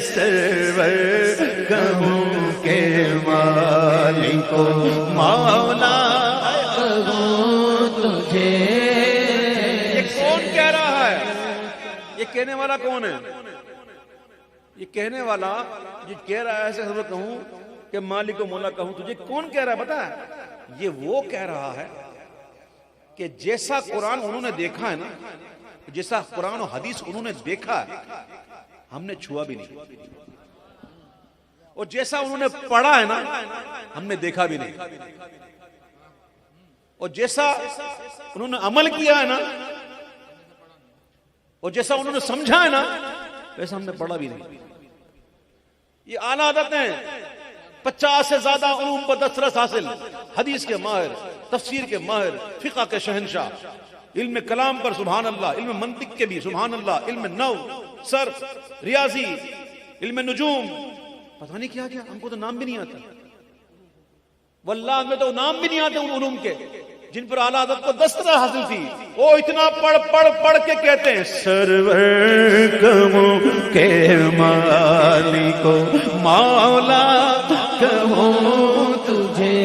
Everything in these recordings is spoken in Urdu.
سرور کہوں کہ مالک و مولا کہوں تجھے۔ یہ کون کہہ رہا ہے؟ یہ کہنے والا کون ہے؟ یہ کہنے والا جو کہہ رہا ہے ایسے سرور کہوں کہ مالک و مولا کہوں تجھے، کون کہہ رہا ہے پتہ ہے؟ یہ وہ کہہ رہا ہے کہ جیسا قرآن انہوں نے دیکھا ہے نا، جیسا قرآن و حدیث انہوں نے دیکھا ہے ہم نے چھوا بھی نہیں، اور جیسا انہوں نے پڑھا ہے نا ہم نے دیکھا بھی نہیں، اور جیسا انہوں نے عمل کیا ہے نا، اور جیسا انہوں نے سمجھا ہے نا، ویسا ہم نے پڑھا بھی نہیں۔ یہ اعلیٰ عادت ہیں، 50 سے زیادہ علوم پر دسترس حاصل، حدیث کے ماہر، تفسیر کے ماہر، فقہ کے شہنشاہ، علم کلام پر سبحان اللہ، علم منطق کے بھی سبحان اللہ، علم نحو، صرف، ریاضی، علم نجوم، پتہ نہیں کیا کیا، ہم کو تو نام بھی نہیں آتا، واللہ میں تو نام بھی نہیں آتے ان علوم کے جن پر اعلیٰ حضرت کو دسترس حاصل تھی، وہ اتنا پڑھ کے کہتے ہیں سرور کہوں کہ مالک و مولا کہوں تجھے،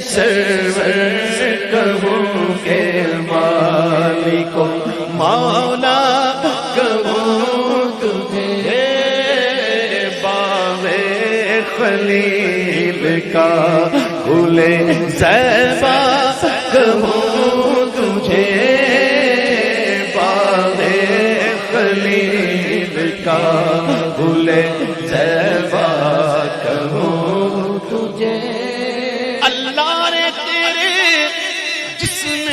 سرور کہوں کہ مالک و مولا کہوں تجھے، باغ خلیل کا گل زیبا کہوں تجھے، باغ خلیل کا گل زیبا کہوں تجھے، اللہ نے تیرے جسم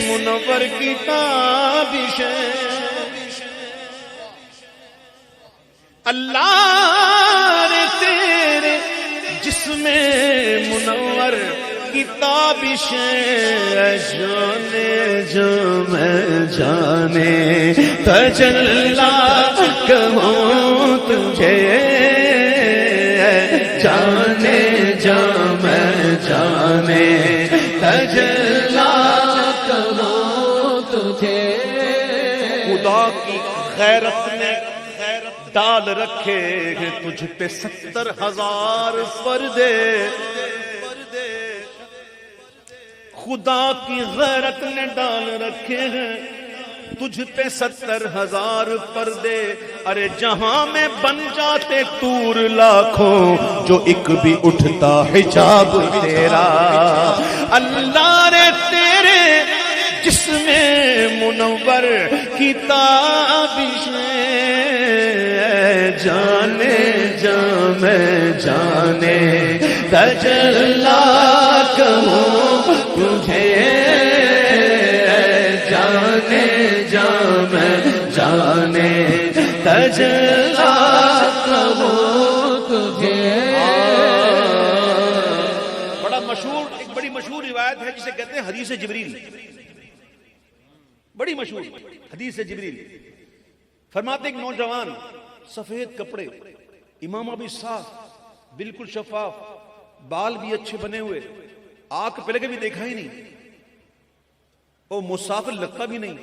منور کی تابش ہے، اللہ نے تیرے جسم منور کی تابشیں، جانے جو میں جانے تجلا کہوں تجھے، جانے جو میں جانے تجلا کہوں تجھے، خدا کی غیرت نے ڈال رکھے ہیں تجھ پہ 70,000 پردے، خدا کی غیرت نے ڈال رکھے ہیں تجھ پہ 70,000 پردے، ارے جہاں میں بن جاتے طور لاکھوں جو ایک بھی اٹھتا حجاب تیرا، اللہ نے تیرے جسم منور کی تابشیں، جانے جا میں جانے تجلا کہوں تجھے، جانے جا میں جانے تجلا کہوں تجھے۔ ایک بڑی مشہور روایت ہے جسے کہتے ہیں حدیث جبریل، بڑی مشہور حدیث جبریل۔ فرماتے ایک نوجوان، سفید کپڑے، امامہ بھی صاف، بالکل شفاف، بال بھی اچھے بنے ہوئے، آنکھ پہلے کبھی دیکھا ہی نہیں، وہ مسافر لگتا بھی نہیں،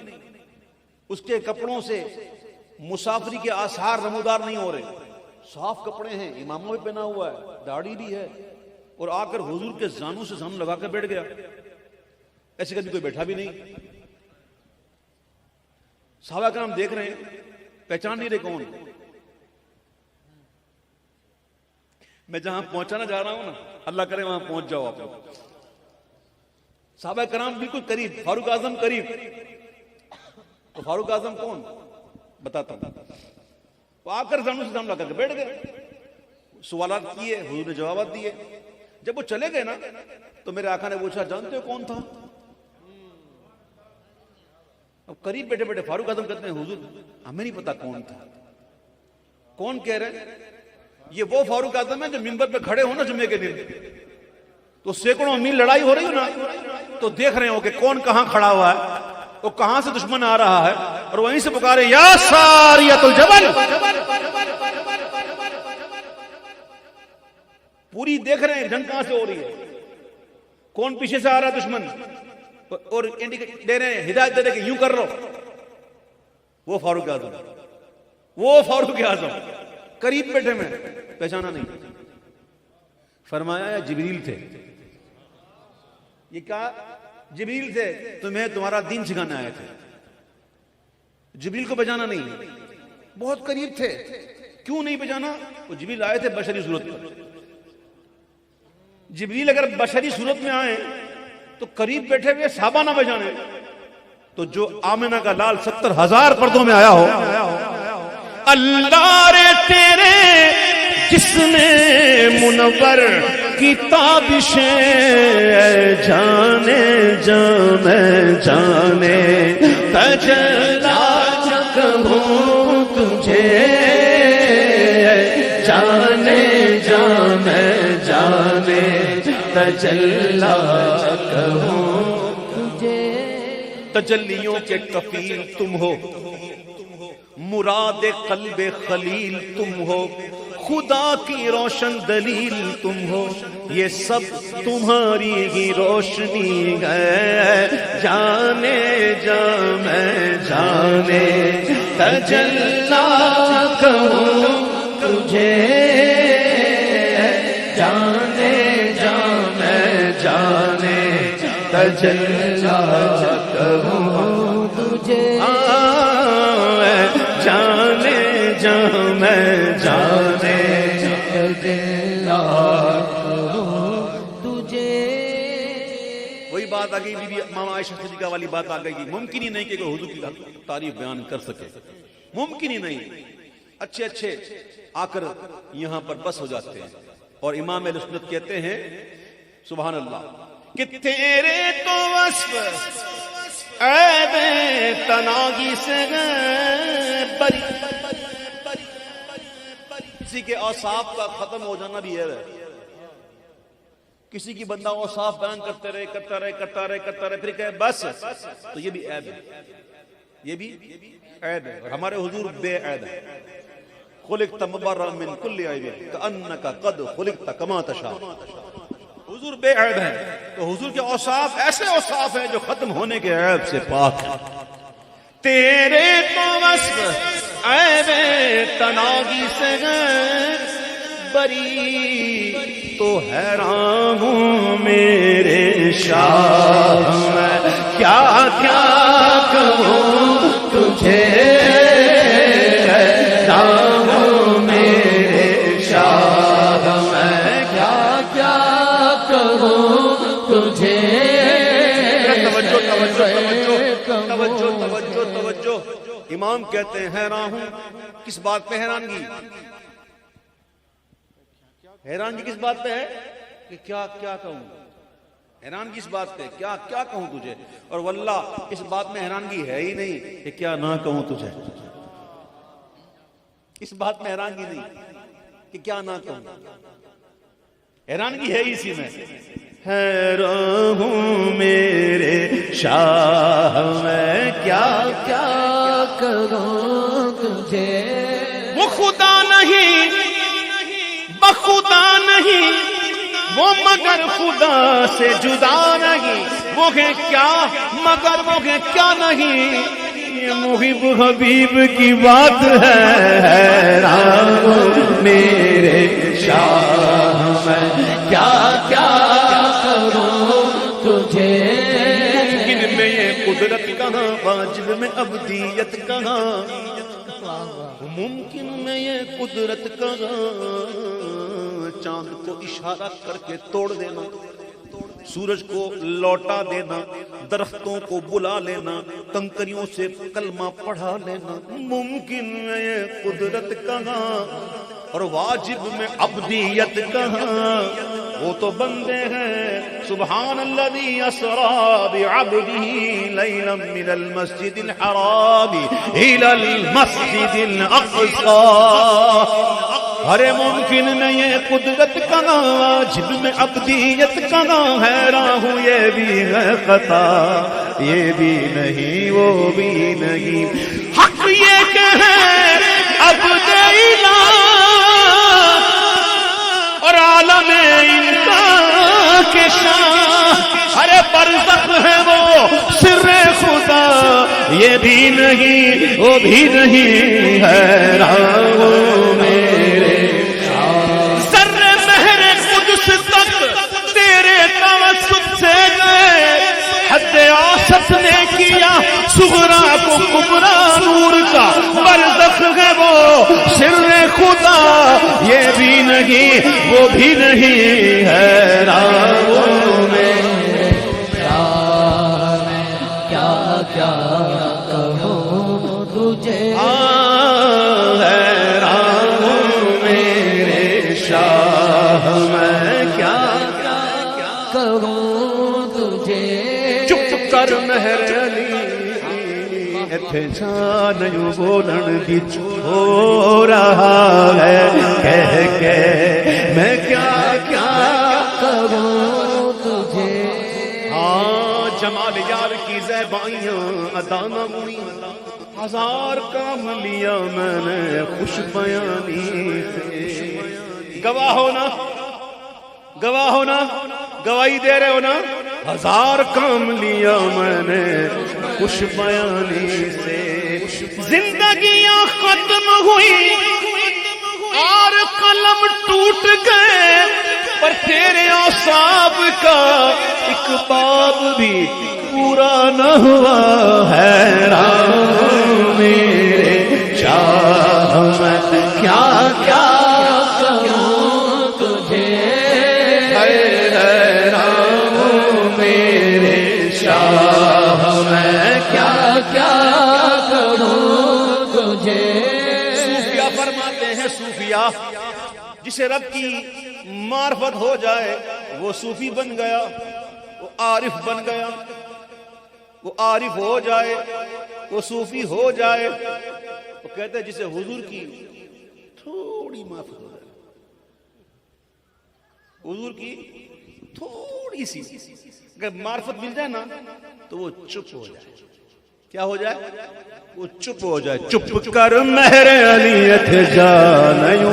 اس کے کپڑوں سے مسافری کے آثار نمودار نہیں ہو رہے، صاف کپڑے ہیں، امامہ بھی پہنا ہوا ہے، داڑھی بھی ہے، اور آ کر حضور کے زانوں سے زانوں لگا کر بیٹھ گیا، ایسے کبھی کوئی بیٹھا بھی نہیں۔ صحابہ کرام دیکھ رہے ہیں، پہچان نہیں رہے کون۔ میں جہاں پہنچانا جا رہا ہوں نا، اللہ کرے وہاں پہنچ جاؤ آپ لوگ۔ صحابہ کرام بالکل قریب، فاروق اعظم قریب، تو فاروق اعظم کون بتاتا ہوں، وہ آ کر زانوں سے زانوں لگا کر بیٹھ گئے، سوالات کیے، حضور نے جوابات دیے۔ جب وہ چلے گئے نا تو میرے آقا نے پوچھا جانتے ہو کون تھا؟ اب قریب بیٹھے بیٹھے فاروق اعظم کہتے ہیں حضور ہمیں نہیں پتا کون تھا۔ کون کہہ رہے ہیں؟ یہ وہ فاروق اعظم ہے جو منبر پہ کھڑے ہو نا جمعے کے دن، تو سینکڑوں میل لڑائی ہو رہی ہو نا، تو دیکھ رہے ہو کہ کون کہاں کھڑا ہوا ہے، وہ کہاں سے دشمن آ رہا ہے، اور وہیں سے پکارے یا ساریۃ الجبل، پوری دیکھ رہے ہیں جنگ کہاں سے ہو رہی ہے، کون پیچھے سے آ رہا ہے دشمن، اور انڈیکیٹ دے رہے ہیں، ہدایت دے رہے ہیں کہ یوں کر لو۔ وہ فاروق اعظم وہ فاروق اعظم قریب بیٹھے میں پہچانا نہیں. فرمایا یہ جبریل تھے. یہ کہا جبریل تھے, تمہیں تمہارا دین سکھانے آئے تھے. جبریل کو پہچانا نہیں, بہت قریب تھے. کیوں نہیں پہچانا؟ وہ جبریل آئے تھے بشری صورت میں. جبریل اگر بشری صورت میں آئے تو قریب بیٹھے ہوئے صحابہ نہ پہچانے, تو جو آمنہ کا لال 70,000 پردوں میں آیا ہو. اللہ رے تیرے جسم منور کی تابشیں جانے جانے جانے تجلا کہوں تجھے جانے جانے جانے تجلا کہوں تجھے. تجلیوں کے کفیل تم ہو, مراد قلب خلیل تم ہو, خدا کی روشن دلیل تم ہو. یہ سب تمہاری ہی روشنی ہے. جانے جا میں جانے تجلا کہوں تجھے جانے جا میں جانے تجلا کہوں تجھے جانے جا میں جانے تجلا تجھے. وہی بات آ گئی بی بی ماما عائشہ صدیقہ والی بات آ گئی. ممکن ہی نہیں کہ کوئی حضور کی تعریف بیان کر سکے, ممکن ہی نہیں. اچھے اچھے آ کر یہاں پر بس ہو جاتے ہیں, اور امام اہل سنت کہتے ہیں سبحان اللہ کہ تیرے تو وصف عیب تناغی سے بری. کسی کے اوصاف کا ختم ہو جانا بھی عیب ہے. کسی کی بندہ اوصاف بیان کرتے رہے کرتا رہے کرتا رہے کرتا رہے پھر کہے بس, تو یہ بھی عیب ہے, یہ بھی عیب ہے. اور ہمارے حضور بے عیب ہے. خلقت مبرأ من کل عیب کأنک قد خلقت کما تشاء. حضور بے عیب ہے, تو حضور کے اوصاف ایسے اوصاف ہیں جو ختم ہونے کے عیب سے پاک ہیں. تیرے تو وصف عیب تناغی سے بری, تو حیران ہوں میرے شاہ میں کیا کیا کہوں تجھے. حیران ہوں میرے شاہ میں کیا کیا کہوں تجھے. توجہ توجہ توجہ توجہ توجہ توجہ. امام کہتے ہیں حیران ہوں. کس بات پہ حیرانگی؟ حیرانگی کس بات پہ ہے کہ کیا کیا کہوں. حیرانگی اس بات پہ کیا کیا کہوں تجھے, اور واللہ اس بات میں حیرانگی ہے ہی نہیں کہ کیا نہ کہوں تجھے. اس بات میں حیرانگی نہیں کہ کیا نہ کہوں, حیرانگی ہے اسی میں. حیران ہوں میرے شاہ میں کیا کیا کروں تجھے. وہ خدا نہیں بخدا نہیں, وہ مگر خدا سے جدا نہیں. وہ ہے کیا مگر وہ ہے کیا نہیں. یہ محب حبیب کی بات ہے. حیران ہوں میرے شاہ میں کیا کیا کروں تجھے. ممکن میں یہ قدرت کہاں, واجب میں ابدیت کہاں. ممکن میں یہ قدرت کہاں, چاند کو اشارہ کر کے توڑ دینا, سورج کو لوٹا دینا, درختوں کو بلا لینا, کنکریوں سے کلمہ پڑھا لینا. ممکن میں یہ قدرت کہاں, اور واجب میں عبدیت کہاں. وہ تو بندے ہیں. سبحان الذی اسری بعبدہ لیلا من المسجد الحرام الی المسجد الاقصی. ارے ممکن میں یہ قدرت کہاں, واجب میں عبدیت کہاں. حیران ہوں یہ بھی ہے خطا, یہ بھی نہیں وہ بھی نہیں. حق یہ کہ ہے عبد الہ اور عالم انسان کے شاہ. ارے برزخ ہے وہ سر خدا, یہ بھی نہیں وہ بھی نہیں. حیران کبرا نور کا برزخ ہے وہ سر خدا، یہ بھی نہیں وہ بھی نہیں ہے راہوں میں کیا کیا کہوں تجھے، ہے راہوں میرے شاہ میں کیا کہوں تجھے، چپ کر مہر علی ایتھے جان یوں بولن دی ہو رہا ہے کہہ کے میں کیا کہوں تجھے، ہاں جمال یار کی زیبائیاں ادا نہ ہوئی، ہزار کام لیا میں نے خوش بیانی سے، گواہ ہونا گواہی دے رہے ہو نا، ہزار کام لیا میں نے خوش بیانی سے، زندگیاں ختم ہوئی اور قلم ٹوٹ گئے، پر تیرے اعصاب کا ایک باب بھی پورا نہ ہوا ہے راہ میرے شاہ میں کیا کہوں تجھے، ہے راہ میرے شاہ میں کیا کہوں تجھے، صوفیہ فرماتے ہیں، صوفیہ جسے رب کی معرفت ہو جائے وہ صوفی بن گیا، وہ عارف بن گیا، وہ عارف ہو جائے، وہ صوفی ہو جائے، وہ کہتے ہیں جسے حضور کی تھوڑی معرفت ہو جائے، حضور کی تھوڑی سی اگر معرفت مل جائے نا تو وہ چپ ہو جائے، کیا ہو جائے؟ وہ چپ ہو جائے، چپ کر مہر علی ایتھے جان یوں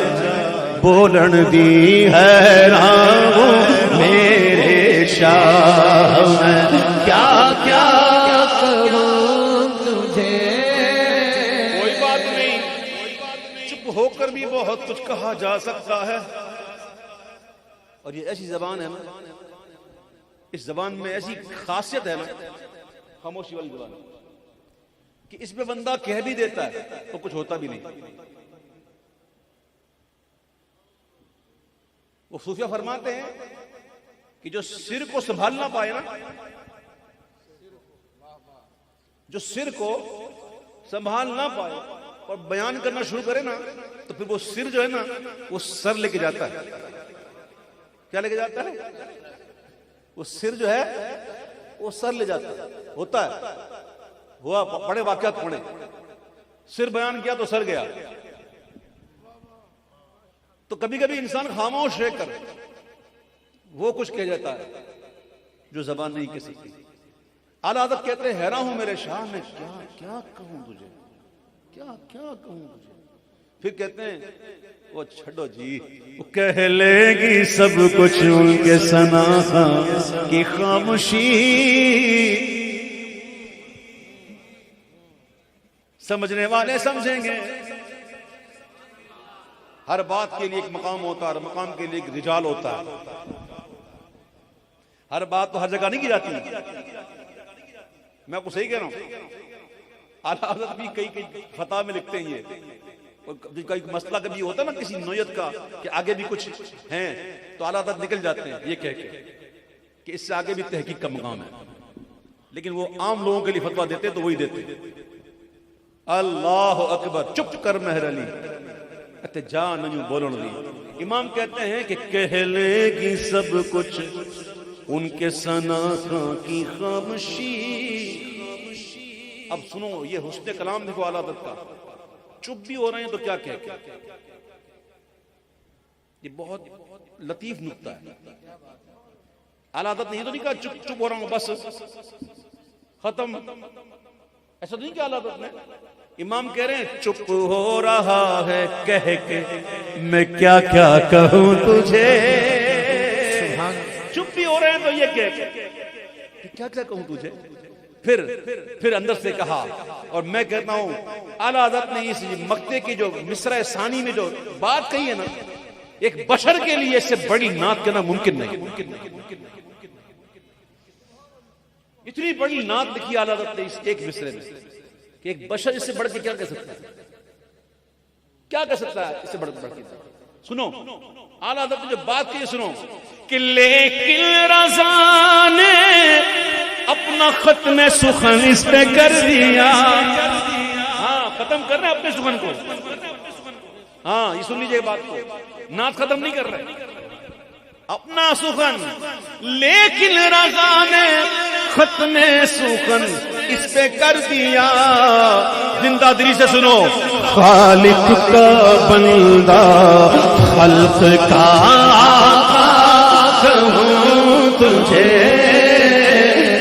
بولن دی ہے راہوں میرے شاہ میں کیا کہوں تجھے، کوئی بات نہیں، چپ ہو کر بھی بہت کچھ کہا جا سکتا ہے، اور یہ ایسی زبان ہے نا، اس زبان میں ایسی خاصیت ہے نا، خاموشی والی زبان کہ اس میں بندہ کہہ بھی دیتا ہے تو کچھ ہوتا بھی نہیں۔ وہ صوفیہ فرماتے ہیں کہ جو سر کو سنبھال نہ پائے نا، جو سر کو سنبھال نہ پائے اور بیان کرنا شروع کرے نا تو پھر وہ سر جو ہے نا وہ سر لے کے جاتا ہے، کیا لے کے جاتا ہے؟ وہ سر جو ہے وہ سر لے جاتا ہے، ہوتا ہے، ہوا، پڑھے واقعات پڑھے، سر بیان کیا تو سر گیا۔ تو کبھی کبھی انسان خاموش رہ کر وہ کچھ کہہ جاتا ہے جو زبان نہیں کہہ سکتی۔ اعلیٰ حضرت کہتے ہیں حیران ہوں میرے شاہ میں کیا کہوں تجھے، کیا کہوں تجھے، پھر کہتے ہیں وہ چھڑو جی، وہ کہہ لے گی سب کچھ ان کے ثنا کی خاموشی، سمجھنے والے سمجھیں گے، ہر بات کے لیے ایک مقام ہوتا ہے، ہر مقام کے لیے ایک رجال ہوتا ہے، ہر بات تو ہر جگہ نہیں کی جاتی۔ میں آپ کو صحیح کہہ رہا ہوں، اعلیٰ حضرت بھی کئی فتح میں لکھتے ہیں، یہ کئی مسئلہ کبھی ہوتا ہے نا کسی نوعیت کا کہ آگے بھی کچھ ہیں تو اعلیٰ حضرت نکل جاتے ہیں یہ کہہ کے کہ اس سے آگے بھی تحقیق کا مقام ہے، لیکن وہ عام لوگوں کے لیے فتویٰ دیتے تو وہی دیتے۔ اللہ اکبر، چپ کر مہر علی اتے جان یوں بولن دی۔ امام کہتے ہیں کہ کہہ لے گی سب کچھ ان کے ثنا کی خاموشی۔ اب سنو یہ حسن کلام دیکھو اعلیٰ حضرت کا، چپ بھی ہو رہے ہیں تو کیا کہہ کے، یہ بہت لطیف نکتہ ہے۔ اعلیٰ حضرت نے یہ تو نہیں کہا چپ ہو رہا ہوں بس ختم، ایسا نہیں کہا اعلیٰ حضرت نے۔ امام کہہ رہے ہیں چپ ہو رہا ہے کہہ کے میں کیا کہوں تجھے، چپ بھی ہو رہے ہیں تو یہ کہ کیا کہوں تجھے، پھر اندر سے کہا۔ اور میں کہتا ہوں اعلیٰ حضرت نے اس مقطع کی جو مصرع ثانی میں جو بات کہی ہے نا، ایک بشر کے لیے اس سے بڑی نعت کہنا ممکن نہیں۔ اتنی بڑی نعت لکھی اعلیٰ حضرت نے اس ایک مصرع میں، کہ ایک بشر اس سے بڑھ کے کیا کہہ سکتا ہے؟ کیا کہہ سکتا ہے اس سے بڑھ کے؟ سنو اعلیٰ حضرت جو بات کی سنو کہ لیکن رضا نے اپنا ختم سخن اس پہ کر دیا. ہاں ختم کر رہے ہیں اپنے سخن کو. ہاں یہ سن لیجئے بات کو, نعت ختم نہیں کر رہے اپنا سخن, لیکن رضا نے ختم سخن اس پہ کر دیا. زندہ دلی سے سنو, خالق کا بندہ خلق کا کہوں تجھے,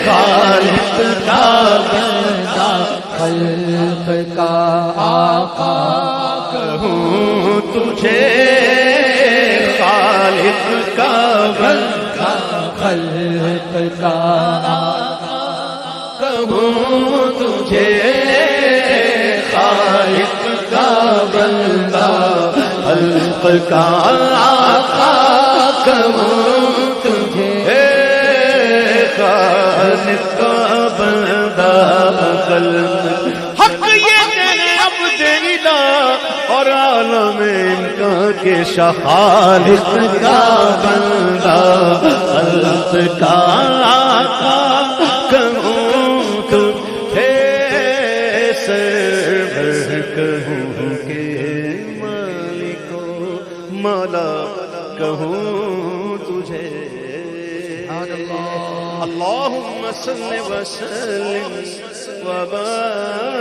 خالق کا بندہ خلق کا آقا کہوں تجھے, خالق کا بندہ خلق کا آقا کہوں تجھے, خالق کا بندہ خلق کا آقا کہوں تجھے, خالق کا بندہ خلق. حق یہ تیرے عبد الہ اور عالم کا کے خالق کا بندہ خلق کا آقا کہوں تجھے, سرور کہوں کہ مالک و مولا کہوں تجھے. اللہم صل وسلم وبارک